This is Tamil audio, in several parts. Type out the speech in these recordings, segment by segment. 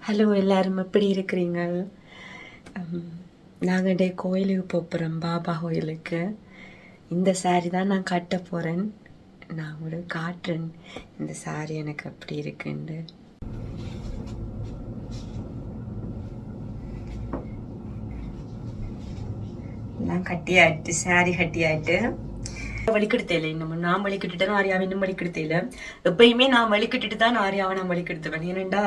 ஹலோ எல்லாரும் எப்படி இருக்கிறீங்க? நாங்கள் டே கோயிலுக்கு போகிறோம், பாபா கோயிலுக்கு. இந்த சாரி தான் நான் கட்ட போகிறேன். நான் உங்களுக்கு காட்டுறேன் இந்த சாரி எனக்கு எப்படி இருக்குன்னு. எல்லாம் கட்டியாயிட்டு, சாரி கட்டியாயிட்டு. வலிக்கெடுத்தேல இன்னும் நான் வலிக்கிட்டுட்டேன், ஆரியாவை இன்னும் வலிக்கெடுத்தேல. எப்பயுமே நான் வலிக்கிட்டுட்டு தான் ஆரியாவை நான் வலிக்கெடுத்துவேன். ஏனெண்டா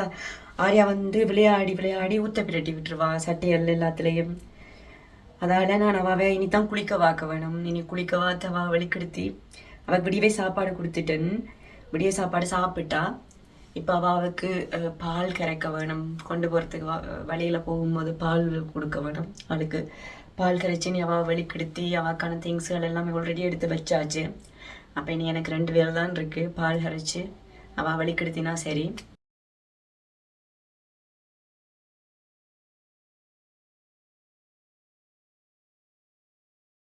ஆரியா வந்து விளையாடி விளையாடி ஊத்த பிரட்டி விட்டுருவா சட்டைகள் எல்லாத்துலேயும். அதால நான் அவாவை இனிதான் குளிக்க வாக்க வேணும். இனி குளிக்க வாத்த அவ வலிக்கெடுத்தி அவள் விடியவே சாப்பாடு கொடுத்துட்டேன். விடிய சாப்பாடு சாப்பிட்டா. இப்போ அவளுக்கு பால் கரைக்க வேணும். கொண்டு போகிறதுக்கு வழியில் போகும்போது பால் கொடுக்க வேணும். அவளுக்கு பால் கரைச்சி அவள் வெளிக்கெடுத்தி அவளுக்கான திங்ஸ்கள் எல்லாமே ஆல்ரெடி எடுத்து வச்சாச்சு. அப்போ இனி எனக்கு 2 வேலை தான் இருக்குது. பால் கரைச்சி அவள் வெளிக்கெடுத்தினா சரி.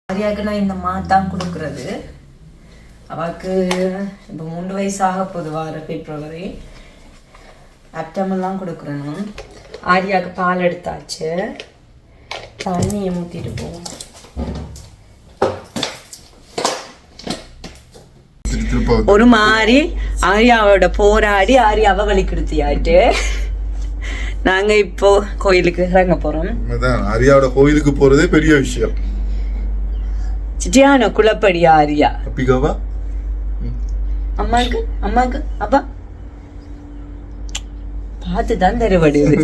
ஆரியாவுக்கு நான் இந்த தான் கொடுக்குறது. அவளுக்கு இப்போ 3 வயசு ஆக போகுது. வார பிப்ரவரி அப்டமெல்லாம் கொடுக்குறணும். ஆரியாவுக்கு பால் எடுத்தாச்சு. தண்ணியை ஊற்றிட்டு போவோம். ஒரு மாதிரி ஆரியாவோட போராடி ஆரியாவை வலிக்கெடுத்தியாட்டு நாங்க இப்போ கோயிலுக்கு இறங்க போறோம். ஆரியாவோட கோயிலுக்கு போறதே பெரிய விஷயம். சிட்டியான குளப்படி ஆரியா அப்பிகாவா அம்மாக்கு அம்மாக்கு அப்பா பார்த்துதான் தருவடுது.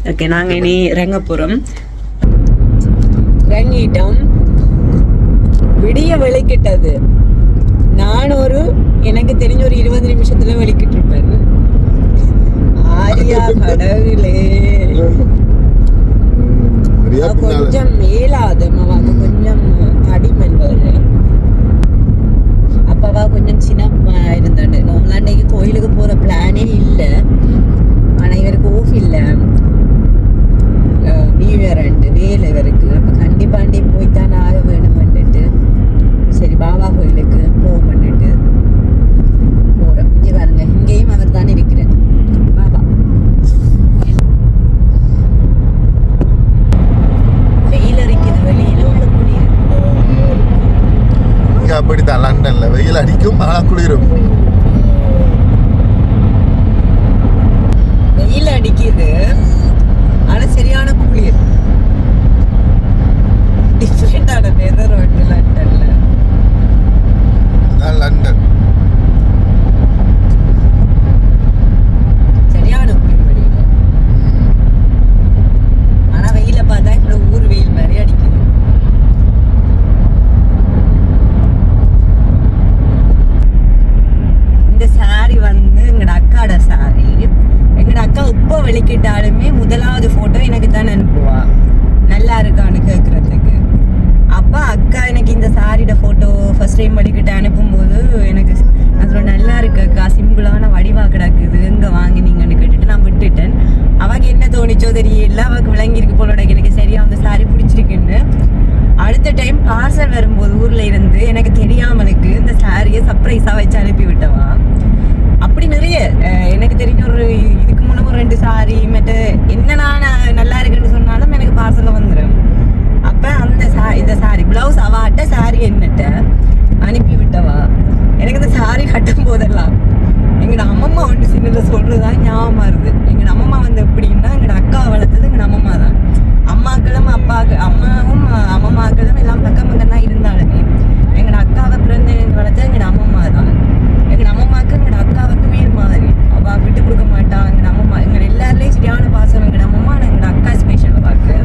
ஓகே, நாங்க இனி இறங்க போறோம். இறங்கிட்டோம். விடிய வெளிக்கிட்டது. நான் எனக்கு தெரிஞ்ச ஒரு 20 நிமிஷத்துல வெளிக்கிட்டு இருப்பேன். ஆரியா கடவுளே, கொஞ்சம் மேலாது அவங்க கொஞ்சம் தடிமன் வருது. அப்பவா கொஞ்சம் சின்னப்பா இருந்தாண்டு. நார்மலா இன்னைக்கு கோயிலுக்கு போற பிளானே இல்லை. ஆனா இவருக்கு ஓஃப் இல்லை, நியூ இயர் அண்டு வேலை இவருக்கு. அப்ப கண்டிப்பாண்டி போய்த்தான் ஆக வேணும்னுட்டு சரி பாபா கோயிலுக்கு போவோம்னுட்டு போறோம். இங்க பாருங்க, இங்கேயும் அவர் தான் இருக்கிறார் பாபா. வெயில் அடிக்குது வெளியில, உள்ள குளிர். அப்படித்தான் லண்டன்ல வெயில் அடிக்கும், ஆனா குளிரும். வெயில் அடிக்குது ஆனா சரியான குளிர். டிஃபரெண்டான வெதர் வந்து லண்டன்ல. லண்டன் சரியான குளிர் வெளியில. ஆனா வெயில பார்த்தா எங்களோட ஊர் வெயில் மாதிரி அடிக்குது. இந்த சாரி வந்து எங்கட அக்காட சாரி. எங்கட அக்கா இப்போ வெளிக்கிட்டாலுமே முதலாவது போட்டோ எனக்கு தான் அனுப்புவா, நல்லா இருக்கான்னு கேட்கறதுக்கு. அப்போ அக்கா எனக்கு இந்த சாரியோட போட்டோ ஃபர்ஸ்ட் டைம் வெளிக்கிட்ட அனுப்பும்போது எனக்கு அதோட நல்லா இருக்கு அக்கா, சிம்பிளான வடிவா கிடக்குது, எங்க வாங்கினீங்கன்னு கேட்டுட்டு நான் விட்டுட்டேன். அவக்கு என்ன தோணிச்சோ தெரியல, அவக்கு விளங்கிருக்கு போலோட எனக்கு சரியா அந்த சாரி பிடிச்சிருக்குன்னு. அடுத்த டைம் பார்சல் வரும்போது ஊர்ல இருந்து எனக்கு தெரியாமலுக்கு இந்த சாரியை சர்ப்ரைஸா வச்சு அனுப்பி விட்டவா. அப்படி நிறைய எனக்கு தெரிஞ்ச இதுக்கு முன்னே 2 சாரி மற்ற என்னன்னா நல்லா இருக்குன்னு சொன்னாலும் எனக்கு பார்சல்ல வந்துடும். அப்ப அந்த இந்த சாரி பிளவுஸ் அவாட்ட சாரி என்னட்ட அனுப்பி விட்டவா. எனக்கு இந்த சாரி கட்டும் போதெல்லாம் எங்கட அம்மம்மா ஒன்று சின்னல சொல்றதுதான் ஞாபகமா இருது. எங்கட அம்மம்மா வந்து எப்படின்னா எங்கட அக்கா வளர்த்தது எங்கட அம்மம்மா தான். அம்மாக்களும் அம்மாவும் அம்மம்மாக்களும் எல்லாம் பக்கம் பக்கம் தான் இருந்தாலுமே எங்கட அக்காவை பிறந்த வளர்த்தது எங்கட அம்மம்மா தான். எங்கட அம்மம்மாக்கு எங்கட அக்கா வந்து உயிர் மாதிரி. அவ விட்டு கொடுக்க மாட்டா. எங்கட அம்மம்மா எங்கட எல்லாருலேயும் சரியான பாசம் எங்கட அம்மம்மா. எங்கட அக்கா ஸ்பெஷல் பார்க்க.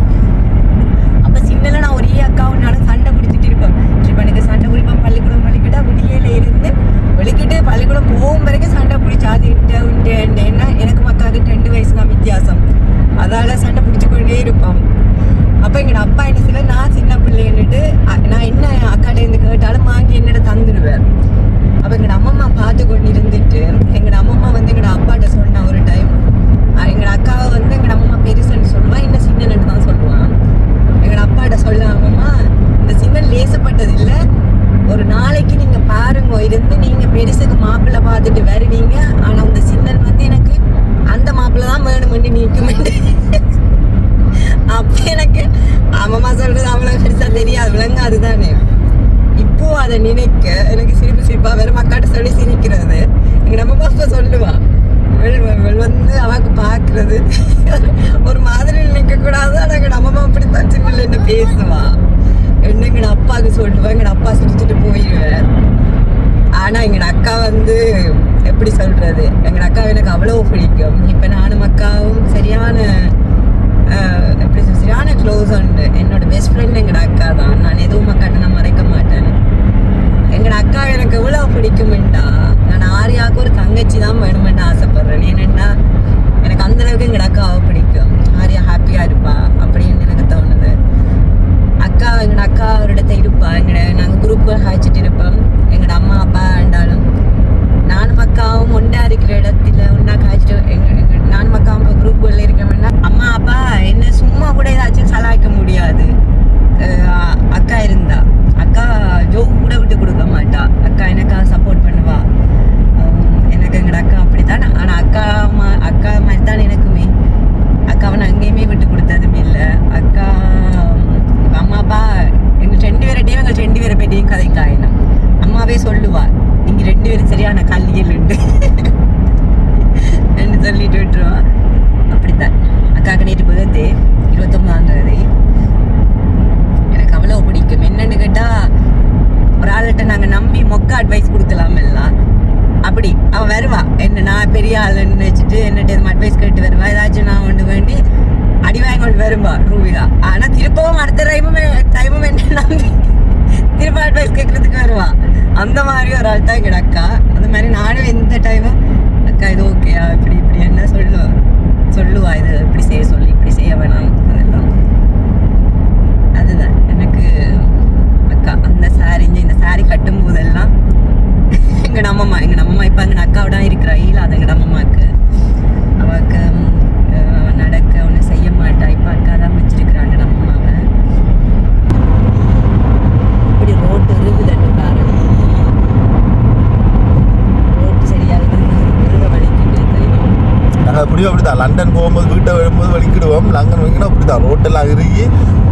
அப்ப சின்னல நான் ஒரே அக்காவுனால சண்டை பிடிச்சிட்டு இருப்பேன். இப்போ எனக்கு சண்டை பிடிப்பேன். பள்ளிக்கூடம் பள்ளிக்கிட்டா விடியல இருந்து வெளிக்கிட்டு பள்ளிக்கூடம் போகும் வரைக்கும் சண்டை பிடிச்சி அது என்ன எனக்கு அக்காவுக்கு 2 வயசு தான் வித்தியாசம். அதால சண்டை பிடிச்சிக்கொண்டே இருப்போம். அப்போ எங்கட அப்பா என்ன சொல்ல, நான் சின்ன பிள்ளைன்னுட்டு நான் என்ன அக்காட்ட இருந்து கேட்டாலும் வாங்கி என்னோட தந்துடுவேன். அப்போ எங்கட அம்மம்மா பார்த்து கொண்டு இருந்துட்டு எங்கட அம்மம்மா வந்து எங்கட அப்பாட்ட சொன்னா ஒரு டைம், எங்கட அக்காவை வந்து எங்கட அம்மம்மா பெருசுன்னு சொல்லுவான், என்ன சின்னன்னு தான் சொல்லுவான். எங்கட அப்பாட்ட சொல்ல, அம்மம்மா இந்த சின்ன லேசப்பட்டது இல்லை, ஒரு நாளைக்கு நீங்க பாருங்க இருந்து நீங்க பெருசுக்கு மாப்பிள்ளை பார்த்துட்டு வருவீங்க. ஆனா அந்த சின்னன் வந்து எனக்கு அந்த மாப்பிள்ளை தான் வேணுமெண்டு நீக்குமெண்டு. அப்ப எனக்கு அம்மா சொல்றது அவ்வளவு பெருசா தெரியாது, விளங்காது தானே. இப்போ அதை நினைக்க எனக்கு சிரிப்பா வெறும் அக்காட்ட சொல்லி சிரிக்கிறது. எங்க நம்ம பாப்பா சொல்லுவா வந்து அவக்கு பாக்குறது ஒரு மாதிரி நினைக்க கூடாது. ஆனா எங்க நம்ம அப்படித்தான் சின்ன என்ன பேசுவா. எங்கட அப்பாவுக்கு சொல்லுவேன், எங்கட அப்பா சிரிச்சுட்டு போயிடுவேன். ஆனா எங்கட அக்கா வந்து எப்படி சொல்றது, எங்கட அக்கா எனக்கு அவ்வளவு பிடிக்கும். இப்ப நானும் அக்காவும் சரியான எப்படி சரியான க்ளோஸ் உண்டு. என்னோட பெஸ்ட் ஃப்ரெண்ட் எங்கட அக்கா தான். நான் எதுவும் அக்காட்ட நான் மறைக்க மாட்டேன். எங்கட அக்கா எனக்கு எவ்வளவு பிடிக்குமெண்டா, நான் ஆரியாவுக்கு ஒரு தங்கச்சி தான் வேணுமென்னு ஆசைப்படுறேன். ஏனென்னா எனக்கு அந்த அளவுக்கு எங்கட அக்காவை பிடிக்கும். ஆரியா ஹாப்பியா இருப்பா அப்படின்னு எனக்கு தோணுது. எங்கட அக்கா ஒரு இடத்த இருப்பா. நாங்கள் குரூப் ஹாய்ச்சிட்டு இருப்போம். எங்கட அம்மா அப்பா இருந்தாலும் நானும் அக்காவும் ஒன்றா இருக்கிற இடத்துல ஒன்றா காய்ச்சிட்டு நானும் அக்காவும் குரூப்புகளில் இருக்கோம்னா அம்மா அப்பா என்ன சும்மா கூட ஏதாச்சும் சலாய்க்க முடியாது. அக்கா இருந்தா அக்கா ஜோக்கு கூட விட்டு கொடுக்க மாட்டா. அக்கா எனக்காக சப்போர்ட் பண்ணுவா. எனக்கு எங்கட அக்கா அப்படித்தான். ஆனால் அக்கா மாதிரி தான் எனக்குமே. அக்காவை நான் அங்கேயுமே விட்டு கொடுத்ததுமே இல்லை. அக்கா அம்மா அப்பா எங்கள் 2 பேர்டையும் எங்கள் 2 பேரை பேட்டையும் கதைக்காயினோம். அம்மாவே சொல்லுவா, நீங்கள் 2 பேரும் சரியான கல்லியல் உண்டு என்று சொல்லிட்டு விட்டுருவான். அப்படித்தான் அக்காவுக்கு நேற்று புதத்து 29ஆம் எனக்கு அவ்வளோ பிடிக்கும். என்னன்னு கேட்டால் ஒரு ஆள்கிட்ட நாங்கள் நம்பி மொக்க அட்வைஸ் கொடுக்கலாம் எல்லாம். அப்படி அவன் வருவா, என்ன நான் பெரிய ஆளுன்னு வச்சுட்டு என்னட்டு அட்வைஸ் கேட்டு வருவா. ஏதாச்சும் நான் ஒன்று வேண்டி அடி வாங்கி கொண்டு வருவா ரூபிகா. ஆனா திருப்பவும் அடுத்த டைமும் என்ன நம்பி திருப்ப அட்வைஸ் கேட்கறதுக்கு வருவா. அந்த மாதிரி ஒரு ஆள் தான் எங்கட அக்கா. அந்த மாதிரி நானும் எந்த டைமும் அக்கா இது ஓகேயா இப்படி என்ன சொல்லுவா, இது இப்படி செய்ய சொல்லி இப்படி செய்ய வேணாம். அதெல்லாம் அதுதான் எனக்கு அக்கா. அந்த இந்த சாரி கட்டும் போதெல்லாம் எங்க நம்மம்மா இப்ப அங்க அக்காவோட இருக்கிறா ஈழாத எங்க நம்மம்மாக்கு. அவக்கு நடக்க ஒன்றும் செய்ய மாட்டா. இப்போ அக்கா தான் வச்சிருக்கிறாங்க நம்மம்மாவை. இப்படி ரோட்டு இருக்குதுன்னு பாருங்க. ரோட்டு சரியாக வலிக்கிட்டு தெரியும். நாங்கள் எப்படியும் அப்படிதான் லண்டன் போகும்போது வீட்டை வரும்போது வலிக்கிடுவோம். லண்டன் வைக்கணும் அப்படிதான் ரோட்டெல்லாம் இறுகி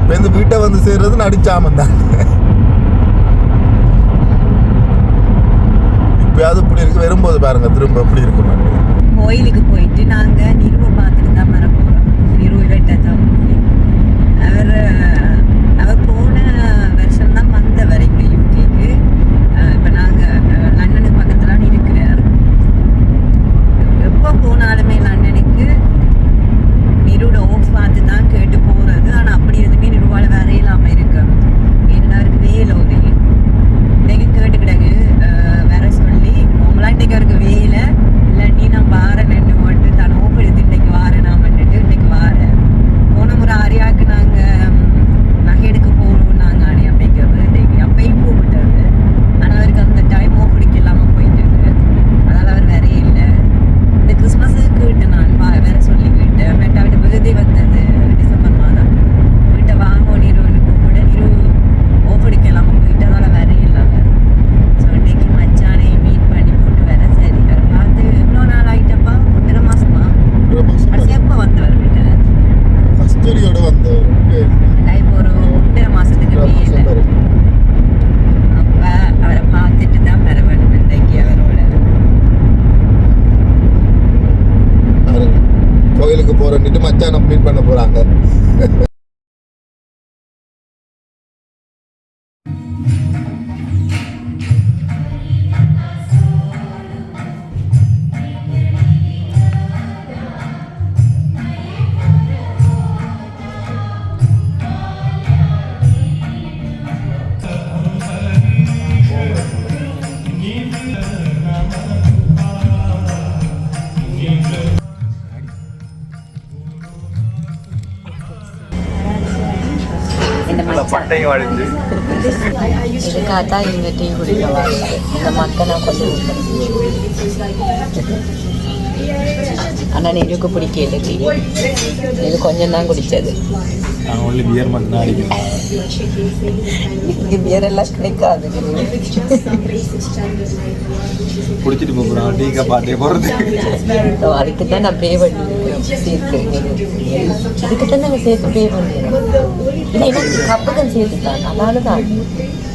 இப்போ வீட்டை வந்து சேர்றது நடிச்சாமன் தான். இப்பயாவது இப்படி இருக்கு, வரும்போது பாருங்க திரும்ப எப்படி இருக்கு. கோயிலுக்கு போயிட்டு நாங்கள் நிறுவை பார்த்துட்டு தான் வர போகிறோம். நிறுவை வெட்டதான் அவர் போன வருஷம் தான் வந்தவர் இங்கே யூகேக்கு. இப்போ நாங்கள் லண்டனுக்கு பக்கத்துலாம் இருக்கிறார். எப்போ போனாலுமே லண்டனுக்கு நிறுவோட ஆஃப் பார்த்து தான் கேட்டு போகிறது. ஆனால் அப்படி எதுவுமே நிறுவால் வேற இல்லாமல் இருக்கு. ஏன்னா அவருக்கு வேலோரி இன்றைக்கு கேட்டு கிடக்கு வேற சொல்லி நார்மலாக இன்றைக்கு அவருக்கு வேலை இல்லை நீ நான் வாரேன் நின்று போட்டு தான் ஓப்பு எடுத்து இன்றைக்கு வாரேன் நான் வந்துட்டு இன்றைக்கு வாரேன். போன முறை ஆரியாவுக்கு நாங்கள் நகை எடுக்க போகிறோம் நாங்கள் ஆரியா அப்படிங்கிறது இன்றைக்கு அப்பையும் கூப்பிட்டாரு. ஆனால் அவருக்கு அந்த டைம் ஓப்பு எடுக்க இல்லாமல் போயிட்டு அதனால் அவர் வேற இல்லை. இந்த கிறிஸ்மஸுக்கு கேட்டு நான் வேற சொல்லி கேட்டேன். பட் அவர்கிட்ட விருதி வந்தது டிசம்பர் மாதம். வீட்டை வாங்க நிறுவனு கூப்பிட நிறு ஓப்பு எடுக்க இல்லாமல் போயிட்டு அதனால் வேற இல்லாமல். ஸோ இன்றைக்கு மச்சானை மீட் பண்ணி போட்டு வேற சரி அவர் பார்த்து எவ்வளோ நாள் ஆகிட்டப்பா 1.5 மாசமா கடைசி எப்போ வந்தவர் வீட்டில் கஸ்தூரியோட வந்தவர் இப்போ ஒரு 1.5 மாசத்துக்கு மேலே. அப்போ அவரை பார்த்துட்டு தான் வர வேண்டும் இன்றைக்கு அவரோட. கோயிலுக்கு போறேன்னுட்டு மச்சான் மீட் பண்ண போறாங்க. பண்டையும் அழிஞ்சு இதுக்காகத்தான் இங்க டீ குடிக்கவா இந்த மக்கள் நான் கொஞ்சம் ஆனால் நெருக்கு பிடிக்கல டீ. இது கொஞ்சம் தான் குடித்தது. நான் ஒன்லி பியர் மட்டும் தான் அடிக்கிறேன். இங்கே பேரெல்லாம் கிடைக்காது. குடிச்சிட்டு போகிறோம் டீக்கா பாட்டே போகிறது. அதுக்கு தான் நான் பே பண்ணியிருக்கேன். இதுக்கு தான் நாங்கள் சேர்த்து பே பண்ணிடுறோம். இல்லை எனக்கு கப்புக்கும் சேர்த்துட்டாங்க. அதனால தான்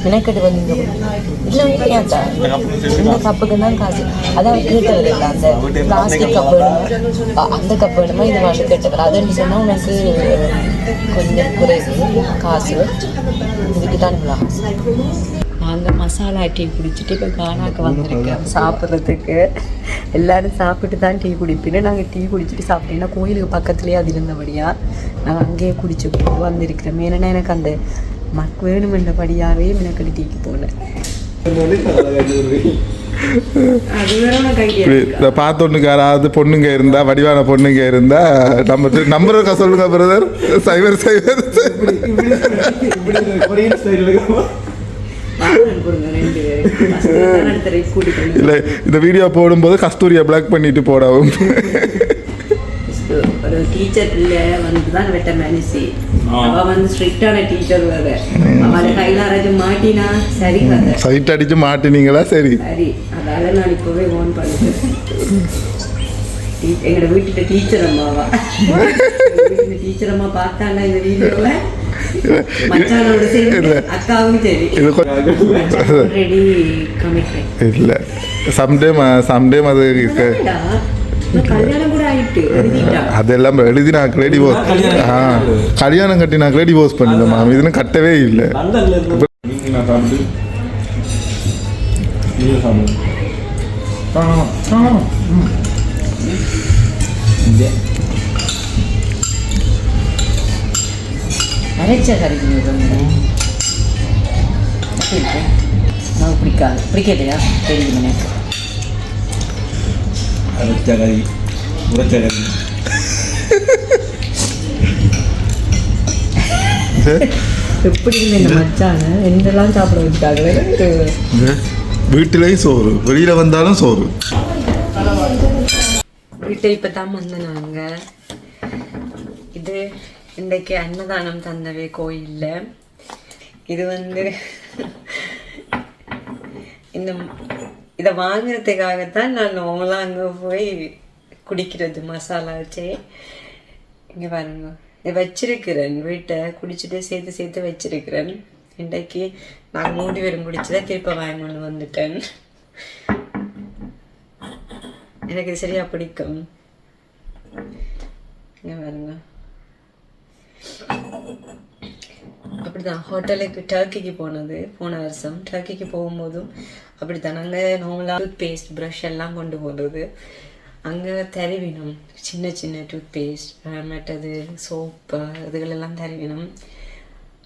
மெனக்கெட்டு வந்து இல்லை இல்லையாட்டா இந்த கப்புக்கு தான் காசு. அதான் கேட்டது இல்லை அந்த பிளாஸ்டிக் கப்பு வேணுமா அந்த கப்பு வேணுமா இதை வந்து கேட்டது. அதுன்னு சொன்னால் உனக்கு கொஞ்சம் குறைவு காசு. இதுக்கு தான் இவ்வளோ நாங்கள் மசாலா டீ குடிச்சிட்டு இப்போ கானாக்கு வந்திருக்கோம் சாப்பிட்றதுக்கு. எல்லோரும் சாப்பிட்டு தான் டீ குடிப்பின்னு நாங்கள் டீ குடிச்சிட்டு சாப்பிட்டீங்கன்னா கோயிலுக்கு பக்கத்துலேயே அது இருந்தபடியாக நாங்கள் அங்கேயே குடிச்சு வந்திருக்கிறோம். ஏன்னா எனக்கு அந்த மக் வேணுமென்றபடியாகவே எனக்கு டீக்கு போனேன். பார்த்தொன்னுக்கு யாராவது பொண்ணுங்க இருந்தா வடிவான பொண்ணுங்க இருந்தா நம்ம நம்பர் இருக்கா சொல்லுங்க பிரதர். சைவர் சைவர் இல்லை இந்த வீடியோ போடும்போது கஸ்தூரியை பிளாக் பண்ணிட்டு போடவும். ஒரு டீச்சர் பிள்ளை வந்து தான் வெட்ட மனுஷி. அவ வந்து ஸ்ட்ரிக்டான டீச்சர் வேற. அவளை கையில் அரைச்சு மாட்டினா சரி கதை சைட் அடிச்சு மாட்டினீங்களா? சரி சரி. அதால நான் இப்போவே ஓன் பண்ணிட்டேன். எங்களோட வீட்டுல டீச்சர் அம்மாவா டீச்சர் அம்மா பார்த்தாண்டா இந்த வீடியோவை மச்சானோட சேர்ந்து அக்காவும் சரி ரெடி கமிட்மெண்ட் இல்லை. சம்டைம் அது கல்யாணம் கூட ஆயிட்டு அதெல்லாம் எழுதி நான் டிவோர்ஸ் கல்யாணம் கட்டி நான் டிவோர்ஸ் பண்ணிட்டேன் மேம். இதுன்னு கட்டவே இல்லை. அரைச்ச கறிக்கு நான் பிடிக்கலையா தெரியும் எனக்கு. அரைச்ச கறி உரைச்ச கறி எப்படி இல்லை இந்த மச்சான என்னெல்லாம் சாப்பிட வச்சுட்டாங்களே. வீட்டிலையும் சோறு வெளியில் வந்தாலும் சோறு. வீட்டை இப்போ தான் வந்து நாங்கள் இது இன்றைக்கு அன்னதானம் தந்தவே கோயிலில். இது வந்து இந்த இதை வாங்குறதுக்காகத்தான் நான் நார்மலாக அங்கே போய் குடிக்கிறது மசாலா வச்சே. இங்கே பாருங்க இதை வச்சிருக்கிறேன் வீட்டை குடிச்சிட்டு சேர்த்து வச்சிருக்கிறேன். இன்றைக்கு நான் 3 பேரும் குடிச்சுதான் திருப்ப வாங்கி கொண்டு வந்துட்டேன். எனக்கு இது சரியா பிடிக்கும். இங்கே பாருங்க அப்படிதான் ஹோட்டலுக்கு டர்க்கிக்கு போனது போன வருஷம். டர்க்கிக்கு போகும்போதும் அப்படித்தான் நாங்கள் நார்மலாக டூத் பேஸ்ட் ப்ரஷ் எல்லாம் கொண்டு போகிறது. அங்கே தருவினம் சின்ன சின்ன டூத் பேஸ்ட் மற்றது சோப்பு இதுகளெல்லாம் தருவினம்.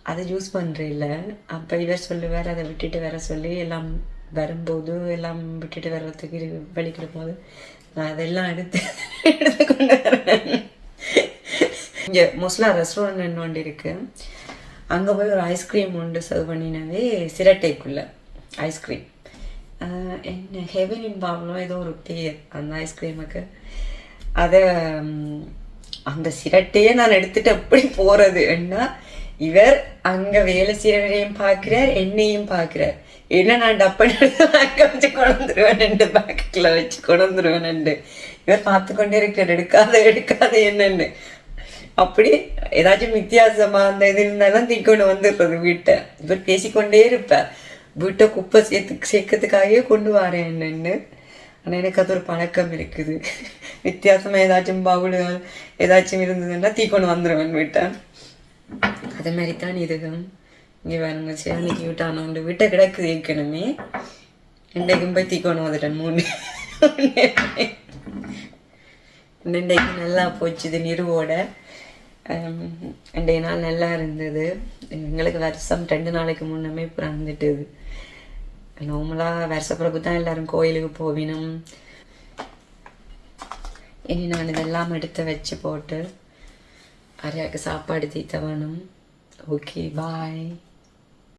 அதை யூஸ் பண்ணுறதில்ல. அப்போ இவர் சொல்லுவார் அதை விட்டுட்டு வர சொல்லி எல்லாம் வரும்போது எல்லாம் விட்டுட்டு வர்றதுக்கு வெளிக்கிடும் போது நான் அதெல்லாம் எடுத்து கொண்டு வரேன். இங்கே மோஸ்ட்லா ரெஸ்டாரண்ட் ஒன்று இருக்குது. அங்கே போய் ஒரு ஐஸ்கிரீம் ஒன்று சர்வ் பண்ணினவே சிரட்டைக்குள்ளே ஐஸ்கிரீம் என்ன ஹெவன் இன் பாவலோ ஏதோ ஒரு பேர் அந்த ஐஸ்கிரீமுக்கு. அதை அந்த சிரட்டையே நான் எடுத்துகிட்டு எப்படி போகிறது என்ன இவர் அங்கே வேலை செய்கிறவரையும் பார்க்குறார் என்னையும் பார்க்குறார். என்ன நான் டப்பன் பேக்கை வச்சு கொண்டுருவேன் 2 பேக்கெட்டில் வச்சு கொண்டுருவேன். இவர் பார்த்து கொண்டே இருக்கிறார் எடுக்காத என்னன்னு. அப்படி ஏதாச்சும் வித்தியாசமா அந்த இது இருந்தாலும் தீக்கொண்டு வந்துடுறது வீட்டை. இவர் பேசிக்கொண்டே இருப்பார். வீட்டை குப்பை சேர்க்கறதுக்காகவே கொண்டு வரேன் என்னன்னு. ஆனால் எனக்கு அது ஒரு பழக்கம் இருக்குது. வித்தியாசமாக ஏதாச்சும் பவுலுகள் ஏதாச்சும் இருந்ததுன்னா தீக்கொண்டு வந்துடுவேன் வீட்டை. அதே மாதிரி தான் இதுவும் இங்கே வேணுங்க. சரி அன்னைக்கு விட்டானோ உண்டு வீட்டை கிடக்குது ஏற்கனவே. இன்றைக்கும் போய் தீக்கொண்டு வந்துட்டேன் 3. இன்றைக்கு நல்லா போச்சு இது நிறுவோட. 2 நாள் நல்லா இருந்தது. எங்களுக்கு வருஷம் 2 நாளைக்கு முன்னமே பிறந்துட்டுது. நார்மலாக வருஷப்பிறகு தான் எல்லோரும் கோயிலுக்கு போவினும். இனி நான் இதெல்லாம் எடுத்து வச்சு போட்டு அரையாக்கு சாப்பாடு தீத்த வேணும். Okay bye.